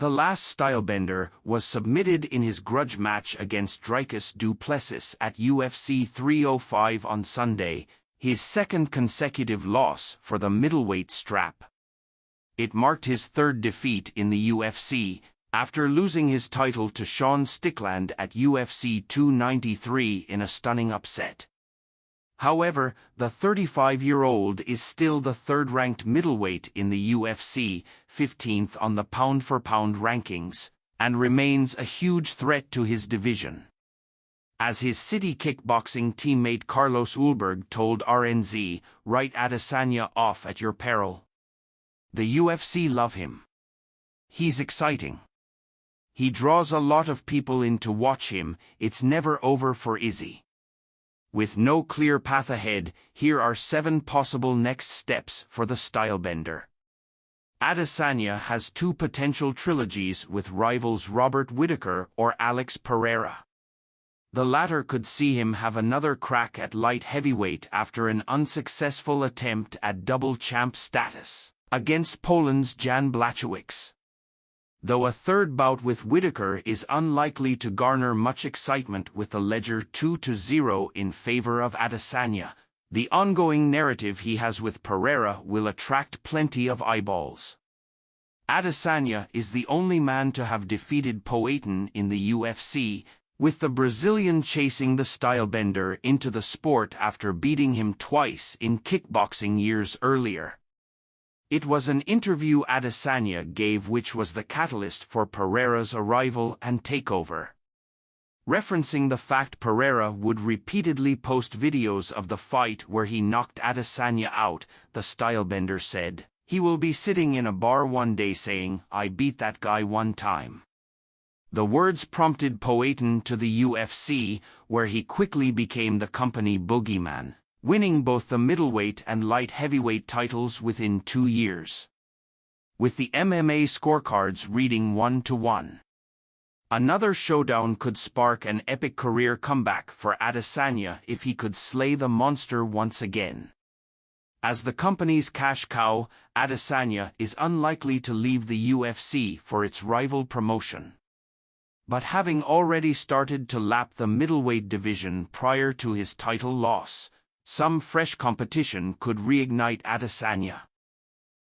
The last stylebender was submitted in his grudge match against Dricus du Plessis at UFC 305 on Sunday, his second consecutive loss for the middleweight strap. It marked his third defeat in the UFC, after losing his title to Sean Strickland at UFC 293 in a stunning upset. However, the 35-year-old is still the third-ranked middleweight in the UFC, 15th on the pound-for-pound rankings, and remains a huge threat to his division. As his City Kickboxing teammate Carlos Ulberg told RNZ, "Write Adesanya off at your peril. The UFC love him. He's exciting. He draws a lot of people in to watch him. It's never over for Izzy." With no clear path ahead, here are 7 possible next steps for the stylebender. Adesanya has 2 potential trilogies with rivals Robert Whittaker or Alex Pereira. The latter could see him have another crack at light heavyweight after an unsuccessful attempt at double champ status against Poland's Jan Blachowicz. Though a third bout with Whittaker is unlikely to garner much excitement with the ledger 2-0 in favor of Adesanya, the ongoing narrative he has with Pereira will attract plenty of eyeballs. Adesanya is the only man to have defeated Poatan in the UFC, with the Brazilian chasing the stylebender into the sport after beating him twice in kickboxing years earlier. It was an interview Adesanya gave which was the catalyst for Pereira's arrival and takeover. Referencing the fact Pereira would repeatedly post videos of the fight where he knocked Adesanya out, the stylebender said, "He will be sitting in a bar one day saying, 'I beat that guy one time.'" The words prompted Poatan to the UFC, where he quickly became the company boogeyman, winning both the middleweight and light heavyweight titles within 2 years. With the MMA scorecards reading 1-1. Another showdown could spark an epic career comeback for Adesanya if he could slay the monster once again. As the company's cash cow, Adesanya is unlikely to leave the UFC for its rival promotion. But having already started to lap the middleweight division prior to his title loss, some fresh competition could reignite Adesanya.